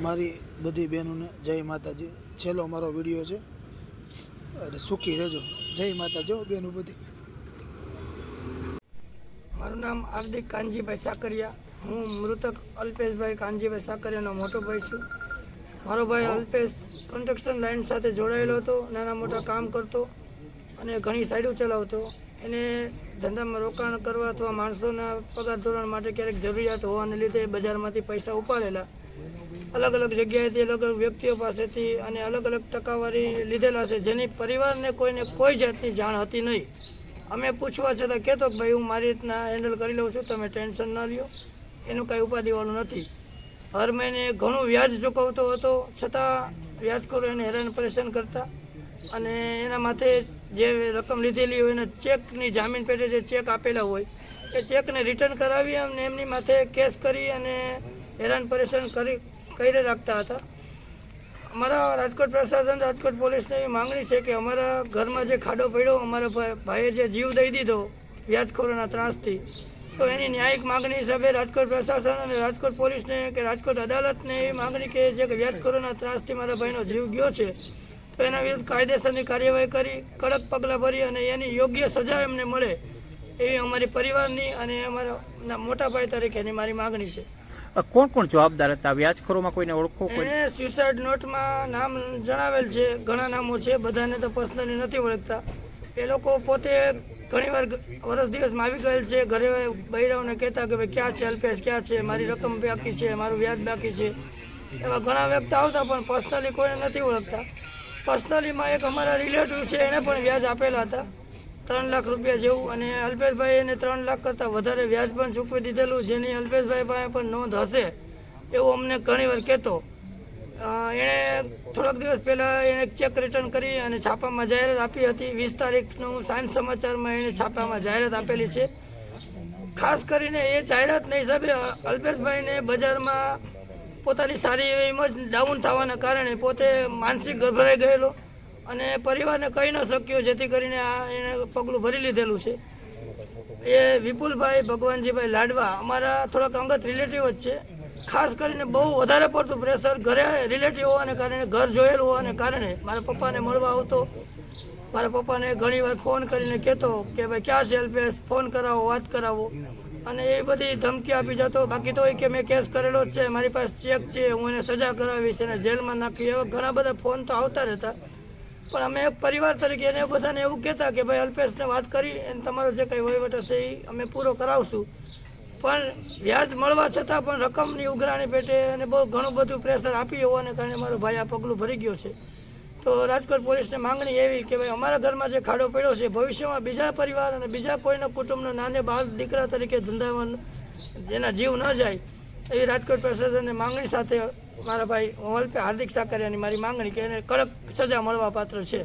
મારી બધી બહેનોને જય માતાજી। છેલ્લો મારો વિડીયો છે અને સુખી રહેજો। જય માતાજી બહેનો બધી। મારું નામ હાર્દિક કાનજીભાઈ સાકરિયા। હું મૃતક અલ્પેશભાઈ કાનજીભાઈ સાકરિયાનો મોટો ભાઈ છું। મારો ભાઈ અલ્પેશ કન્સ્ટ્રક્શન લાઇન સાથે જોડાયેલો હતો, નાના મોટા કામ કરતો અને ઘણી સાઈડો ચલાવતો। એને ધંધામાં રોકાણ કરવા અથવા માણસોના પગાર ધોરણ માટે ક્યારેક જરૂરિયાત હોવાને લીધે બજારમાંથી પૈસા ઉપાડેલા, અલગ અલગ જગ્યાએથી અલગ અલગ વ્યક્તિઓ પાસેથી અને અલગ અલગ ટકાવારી લીધેલા છે, જેની પરિવારને કોઈને કોઈ જાતની જાણ હતી નહીં। અમે પૂછવા છતાં કહેતો કે ભાઈ હું મારી રીતના હેન્ડલ કરી લઉં છું, તમે ટેન્શન ન લ્યો, એનું કાંઈ ઉપાધિવાળું નથી। હર મહિને ઘણું વ્યાજ ચૂકવતો હતો, છતાં વ્યાજખોરો એને હેરાન પરેશાન કરતા અને એના માથે જે રકમ લીધેલી હોય એના ચેકની જામીન પેટે જે ચેક આપેલા હોય એ ચેકને રિટર્ન કરાવી અને એમની માથે કેસ કરી અને હેરાન પરેશાન કરી રાખતા હતા। અમારા રાજકોટ પ્રશાસન, રાજકોટ પોલીસને એવી માંગણી છે કે અમારા ઘરમાં જે ખાડો પડ્યો, અમારા ભાઈએ જે જીવ દઈ દીધો વ્યાજખોરોના ત્રાસથી, તો એની ન્યાયિક માંગણી હિસાબે રાજકોટ પ્રશાસન અને રાજકોટ પોલીસને કે રાજકોટ અદાલતને એવી માંગણી કે જે વ્યાજખોરોના ત્રાસથી મારા ભાઈનો જીવ ગયો છે, તો એના વિરુદ્ધ કાયદેસરની કાર્યવાહી કરી કડક પગલાં ભરી અને એની યોગ્ય સજા એમને મળે એવી અમારી પરિવારની અને અમારા મોટા ભાઈ તરીકેની મારી માંગણી છે। કોણ કોણ જવાબદાર હતા? વ્યાજખોરોમાં કોઈને ઓળખો? એને સ્યુસાઇડ નોટમાં નામ જણાવેલ છે, ઘણા નામો છે, બધાને તો પર્સનલી નથી ઓળખતા। એ લોકો પોતે ઘણીવાર વર્ષ દિવસમાં આવી ગયેલ છે, ઘરે બૈરાઓને કહેતા કે ભાઈ ક્યાં છે અલ્પેશ, ક્યાં છે, મારી રકમ બાકી છે, મારું વ્યાજ બાકી છે, એવા ઘણા વ્યક્તિ આવતા પણ પર્સનલી કોઈને નથી ઓળખતા। પર્સનલીમાં એક અમારા રિલેટિવ છે, એણે પણ વ્યાજ આપેલા હતા 3 લાખ રૂપિયા જેવું, અને અલ્પેશભાઈ એને 3 લાખ કરતાં વધારે વ્યાજ પણ ચૂકવી દીધેલું, જેની અલ્પેશભાઈ પાસે પણ નોંધ હશે એવું અમને ઘણીવાર કહેતો। એણે થોડાક દિવસ પહેલાં એને ચેક રિટર્ન કરી અને છાપામાં જાહેરાત આપી હતી। 20 તારીખનું સાંજ સમાચારમાં એણે છાપામાં જાહેરાત આપેલી છે। ખાસ કરીને એ જાહેરાતના હિસાબે અલ્પેશભાઈને બજારમાં પોતાની સારી એવી ઇમેજ ડાઉન થવાના કારણે પોતે માનસિક ગભરાઈ ગયેલો અને પરિવારને કહી ન શક્યો, જેથી કરીને એને પગલું ભરી લીધેલું છે। એ વિપુલભાઈ ભગવાનજીભાઈ લાડવા અમારા થોડાક અંગત રિલેટિવ જ છે। ખાસ કરીને બહુ વધારે પડતું પ્રેશર ઘરે રિલેટિવ હોવાને કારણે, ઘર જોયેલું હોવાને કારણે મારા પપ્પાને મળવા આવતો, મારા પપ્પાને ઘણીવાર ફોન કરીને કહેતો કે ભાઈ ક્યાં છે અલ્પેશ, ફોન કરાવો, વાત કરાવો, અને એ બધી ધમકી આપી જતો। બાકી તો એ કે મેં કેસ કરેલો જ છે, મારી પાસે ચેક છે, હું એને સજા કરાવીશ, એને જેલમાં નાખી, એવા ઘણા બધા ફોન તો આવતા રહેતા। પણ અમે એક પરિવાર તરીકે એને બધાને એવું કહેતા કે ભાઈ અલ્પેશને વાત કરી અને તમારો જે કંઈ વહીવટ હશે એ અમે પૂરો કરાવશું। પણ વ્યાજ મળવા છતાં પણ રકમની ઉઘરાણી પેટે અને બહુ ઘણું બધું પ્રેશર આપી હોવાને કારણે મારો ભાઈ આ પગલું ભરી ગયો છે। તો રાજકોટ પોલીસને માંગણી એવી કે ભાઈ અમારા ઘરમાં જે ખાડો પડ્યો છે, ભવિષ્યમાં બીજા પરિવાર અને બીજા કોઈના કુટુંબના નાને બાળ દીકરા તરીકે ધંધામાં જેના જીવ ન જાય એવી રાજકોટ પ્રશાસનની માંગણી સાથે મારા ભાઈ અલ્પેશ હાર્દિક સાકરિયાની મારી માંગણી કે એને કડક સજા મળવા પાત્ર છે।